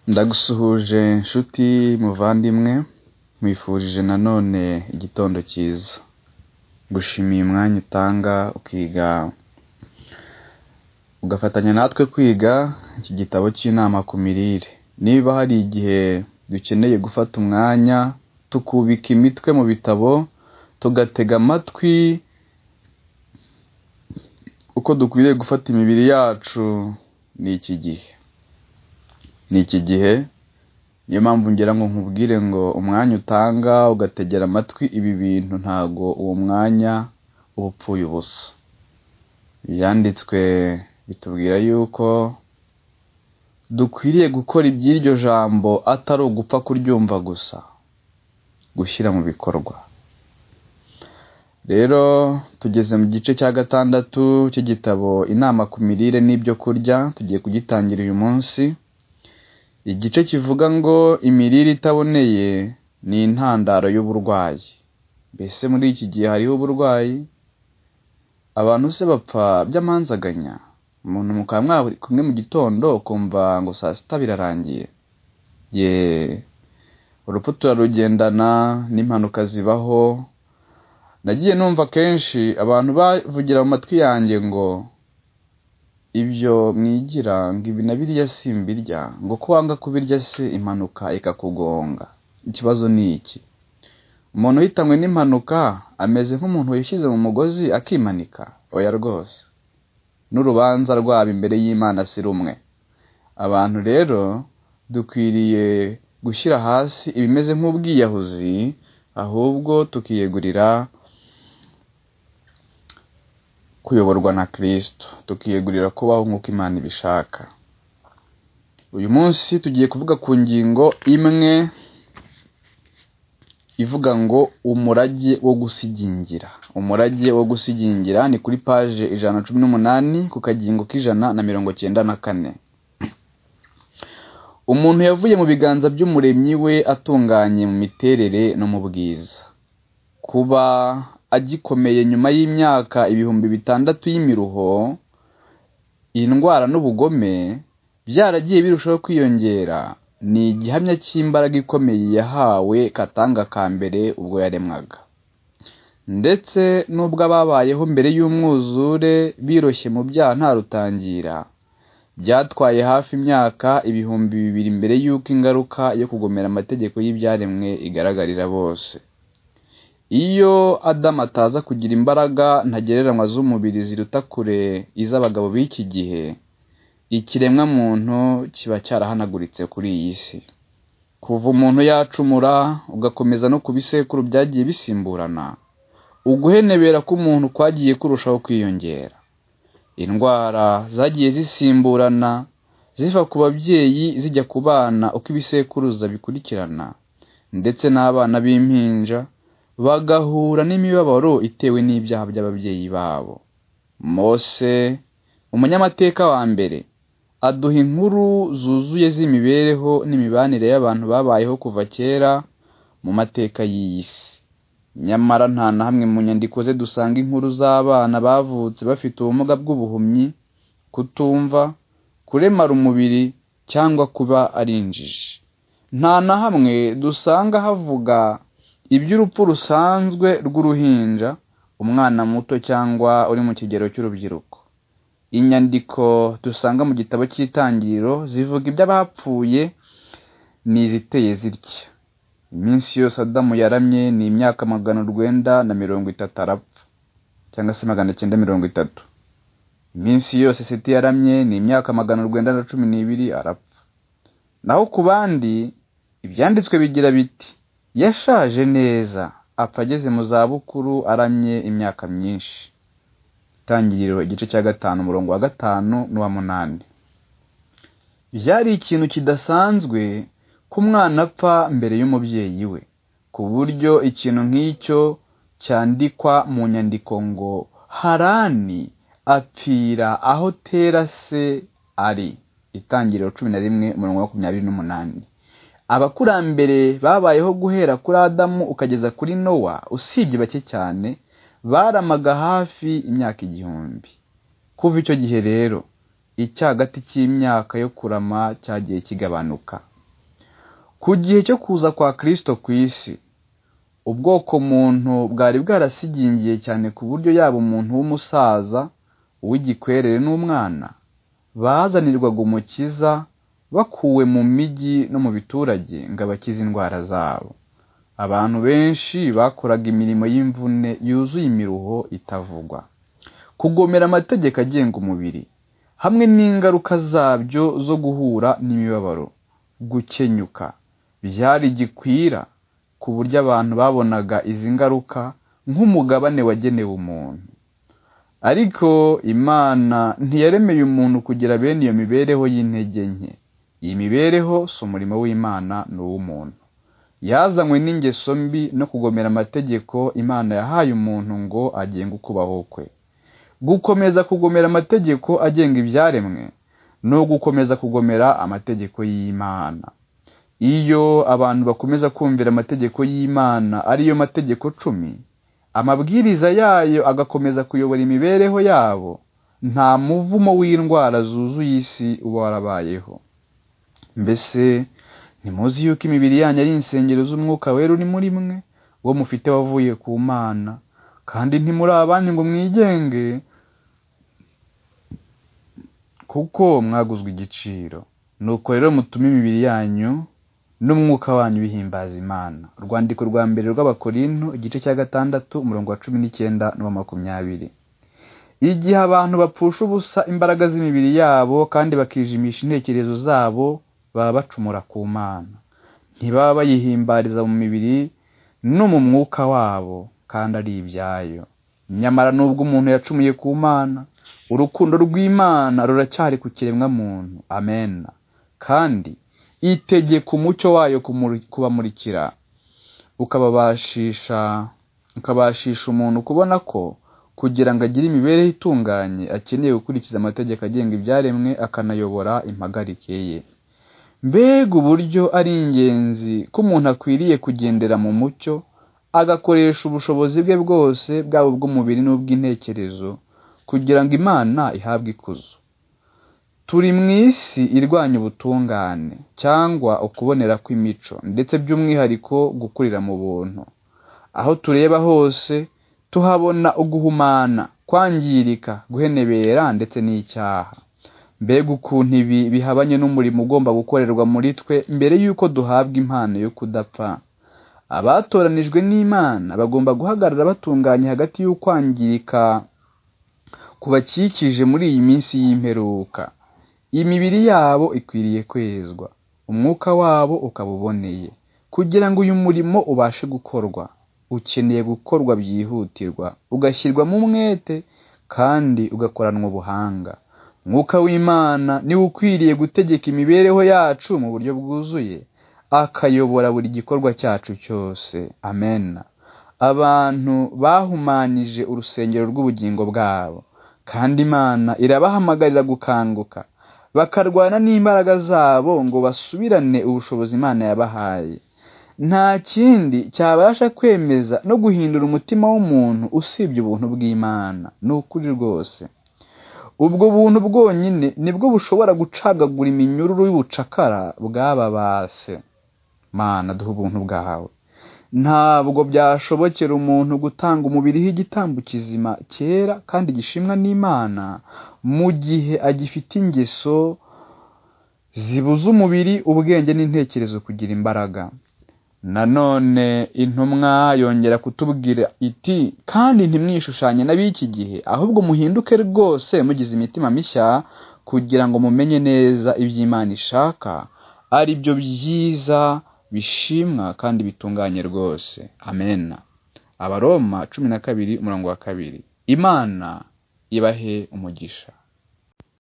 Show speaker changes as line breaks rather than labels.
Ndagusuhuje nshuti muvandimwe, mwifurije nanone igitondo cyiza. Gushimiye umwanya utanga ukiga ugafatanya natwe kwiga iki gitabo cy'inama ku mirire. Niba hari igihe dukeneye gufata umwanya tukubika imitwe mu bitabo, tugatega amatwi uko dukwiriye gufata imibiri yacu, ni iki gihe. Niyo mpamvu ngira ngo nkubwire ngo umwanya utanga ugategera amatwi ibi bintu ntago uwo mwanya uba upfuye ubusa. Ibyanditswe bitubwira yuko dukwiriye gukora iby'iryo jambo atari ugupfa kuryumva gusa, gushyira mu bikorwa. Rero tugeze mu gice cya 6 cy'igitabo inama ku mirire n'ibyo kurya, tugiye kugitangira uyu munsi. Igice kivuga ngo imirire itaboneye ni intandaro y'uburwayi. Mbese muri iki gihe hariho uburwayi, abantu se bapfa by'amanzaganya. Umuntu mukaba mwari kumwe mu gitondo ukumva ngo saa sita birarangiye. Urupfu turarugendana, n'impanuka zibaho. Nagiye numva kenshi abantu bavugira mu matwi yanjye ngo ibyo mwigira ngo ibi na biriya simbirya, ngo ko wanga kubirya se impanuka ikakugonga. Ikibazo ni iki? Umuntu uhitanywe n'impanuka ameze nk'umuntu wishyize mu mugozi akimanika? Oya rwose, n'urubanza rwabo imbere y'Imana si rumwe. Abantu rero dukwiriye gushyira hasi ibimeze nk'ubwiyahuzi, ahubwo tukiyegurira kuyoborwa na Kristo, tukiyegurira kubaho nk'uko Imana ibishaka. Uyu munsi tugiye kuvuga ku ngingo imwe ivuga ngo umurage wo gusigingira. Umurage wo gusigingira ni kuri paje 118 ku kagingo k'194. Umuntu yavuye mu biganza by'umuremyi we atunganye mu miterere no mu bwiza. Kuba agikomeye nyuma y'imyaka 6,000 y'imiruho, indwara n'ubugome byaragiye birushaho kwiyongera, ni igihamya cy'imbaraga ikomeye yahawe Katanga ka mbere ubwo yaremwaga. Ndetse n'ubwo ababayeho mbere y'umwuzure biroshye mu byaha nta rutangira, byatwaye hafi imyaka 2,000 mbere y'uko ingaruka yo kugomera amategeko y'ibyaremwe igaragarira bose. Iyo Adamu ataza kugira imbaraga ntagereranywa z'umubiri ziruta kure iz'abagabo b'iki gihe, ikiremwa muntu kiba cyarahanaguritse kuri iyi si. Kuva umuntu yacumura ugakomeza no ku bisekuru byagiye bisimburana, uguhenebera k'umuntu kwagiye kurushaho kwiyongera. Indwara zagiye zisimburana ziva ku babyeyi zijya ku bana uko ibisekuruza bikurikirana, ndetse n'abana b'impinja bagahura n'imibabaro itewe n'ibyaha by'ababyeyi babo. Mose, umunyamateka wa mbere, aduha inkuru zuzuye z'imibereho n'imibanire y'abantu babayeho kuva kera mu mateka y'iyi si. Nyamara nta na hamwe mu nyandiko ze dusanga inkuru z'abana bavutse bafite ubumuga bw'ubuhumyi, kutumva, kuremara umubiri cyangwa kuba ari injiji. Nta na hamwe dusanga havuga iby'urupfu rusanzwe rw'uruhinja, umwana muto cyangwa uri mu kigero cy'urubyiruko. Inyandiko dusanga mu gitabo cy'Itangiriro zivuga iby'abapfuye ni iziteye zitya: iminsi yose Adamu yaramye ni imyaka 930 arapfa, cyangwa se 930. Iminsi yose Seti yaramye ni imyaka 912 arapfa. Naho ku bandi ibyanditswe bigira biti: yashaje neza, apfa ageze mu zabukuru aramye imyaka myinshi. Itangiriro igice cya 5 umurongo wa 5 n'uwa 8. Byari ikintu kidasanzwe ko umwana apfa mbere y'umubyeyi we, ku buryo ikintu nk'icyo cyandikwa mu nyandiko ngo Harani apfira aho Tera se ari. Itangiriro 11 umurongo wa 28. Abakurambere babayeho guhera kuri Adamu ukageza kuri Nowa, usibye bake cyane, baramaga hafi imyaka 1000. Kuva icyo gihe rero icyagati cy'imyaka yo kurama cyagiye kigabanuka Ku gihe cyo kuza kwa Kristo ku isi, ubwoko muntu bwari bwarasigingiye cyane ku buryo yaba umuntu w'umusaza, uw'igikwerere n'umwana bazanirwaga umukiza bakuwe mu mijyi no mu biturage ngo abakize indwara zabo. Abantu benshi bakoraga imirimo y'imvune yuzuye imiruho itavugwa. Kugomera amategeko agenga umubiri hamwe n'ingaruka zabyo zo guhura n'imibabaro, gukenyuka, byari gikwira ku buryo abantu babonaga izi ngaruka nk'umugabane wagenewe umuntu. Ariko Imana ntiyaremeye umuntu kugira bene iyo mibereho y'intege nke. Iyi mibereho si umurimo w'Imana n'uw'umuntu. Yazanywe n'ingeso mbi no kugomera amategeko Imana yahaye umuntu ngo agenge ukubaho kwe. Gukomeza kugomera amategeko agenga ibyaremwe no gukomeza kugomera amategeko y'Imana. Iyo abantu bakomeza kumvira amategeko y'Imana ariyo mategeko 10, amabwiriza yayo agakomeza kuyobora imibereho yabo, nta muvumo w'indwara zuzuye isi uba warabayeho. Mbese ntimuzi yuko imibiri yanyu ari insengero z'Umwuka Wera uri muri mwe, wo mufite wavuye ku Mana, kandi ntimuri abanyu ngo mwigenge, kuko mwaguzwe igiciro. Nuko rero mutume imibiri yanyu n'umwuka wanyu bihimbaza Imana. Urwandiko rwa mbere rw'Abakorinto igice cya 6 umurongo wa 19 n'uwa 20. Igihe abantu bapfusha ubusa imbaraga z'imibiri yabo kandi bakijimisha intekerezo zabo, baba bacumura ku Mana. Ntibaba bayihimbariza mu mibiri no mu mwuka wabo, kandi ari ibyayo. Nyamara nubwo umuntu yacumuye ku Mana, urukundo rw'Imana ruracyari ku kiremwa muntu. Amen. Kandi itegeka umucyo wayo kubamurikira, ukabashisha umuntu kubona ko kugira ngo agire imibereho itunganye akeneye gukurikiza amategeko agenga ibyaremwe akanayobora impagarike ye. Mbega uburyo ari ingenzi ko umuntu akwiriye kugendera mu mucyo, agakoresha ubushobozi bwe bwose, bwaba ubw'umubiri n'ubw'intekerezo, kugira ngo Imana ihabwe ikuzo. Turi mu isi irwanya ubutungane cyangwa ukubonera kw'imico, ndetse by'umwihariko gukurira mu buntu. Aho tureba hose tuhabona uguhumana, kwangirika, guhenebera ndetse n'icyaha. Mbega ukuntu ibi bihabanye n'umurimo ugomba gukorerwa muri twe mbere y'uko duhabwa impano yo kudapfa. Abatoranijwe n'Imana bagomba guhagarara batunganye hagati y'ukwangirika kubakikije muri iyi minsi y'imperuka. Imibiri yabo ikwiriye kwezwa, umwuka wabo ukaba uboneye, kugira ngo uyu murimo ubashe gukorwa. Ukeneye gukorwa byihutirwa, ugashyirwamo umwete kandi ugakoranwa ubuhanga. Mwuka w'Imana niwe ukwiriye gutegeka imibereho yacu mu buryo bwuzuye, akayobora buri gikorwa cyacu cyose. Amen. Abantu bahumanije urusengero rw'ubugingo bwabo, kandi Imana irabahamagarira gukanguka, bakarwana n'imbaraga zabo ngo basubirane ubushobozi Imana yabahaye. Nta kindi cyabasha kwemeza no guhindura umutima w'umuntu usibye ubuntu bw'Imana. Ni ukuri rwose. Ubwo buntu bwonyine nibwo bushobora gucagagura iminyururu y'ubucakara bw'ababase. Mana, duha ubuntu bwawe. Ntabwo byashobokera umuntu gutanga umubiri h'igitambo kizima cyera kandi gishimwa n'Imana mu gihe agifite ingeso zibuza umubiri, ubwenge n'intekerezo kugira imbaraga. Nanone intumwa yongera kutubwira iti, kandi ntimwishushanye n'ab'iki gihe, ahubwo muhinduke rwose mugize imitima mishya, kugira ngo mumenye neza iby'Imana ishaka, ari byo byiza, bishimwa kandi bitunganye rwose. Amen. Abaroma 12 umurongo wa 2. Imana ibahe umugisha.